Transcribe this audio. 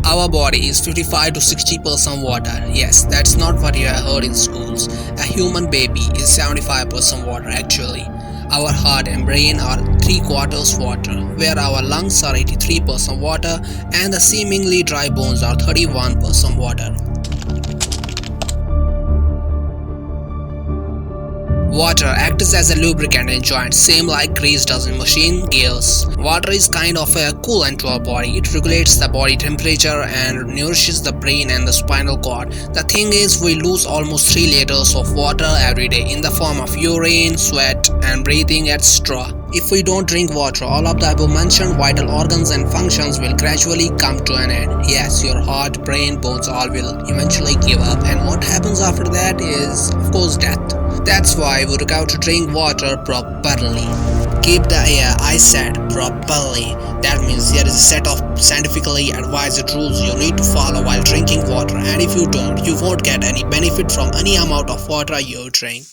Our body is 55 to 60% water. Yes, that's not what you have heard in schools. A human baby is 75% water actually. Our heart and brain are 3/4 water, where our lungs are 83% water and the seemingly dry bones are 31% water. Water acts as a lubricant in joints, same like grease does in machine gears. Water is kind of a coolant to our body. It regulates the body temperature and nourishes the brain and the spinal cord. The thing is, we lose almost 3 liters of water every day in the form of urine, sweat, and breathing, etc. If we don't drink water, all of the above mentioned vital organs and functions will gradually come to an end. Yes, your heart, brain, bones all will eventually give up, and what happens after that is, of course, death. That's why we look out to drink water properly. Keep the air, I said, properly. That means there is a set of scientifically advised rules you need to follow while drinking water, and if you don't, you won't get any benefit from any amount of water you drink.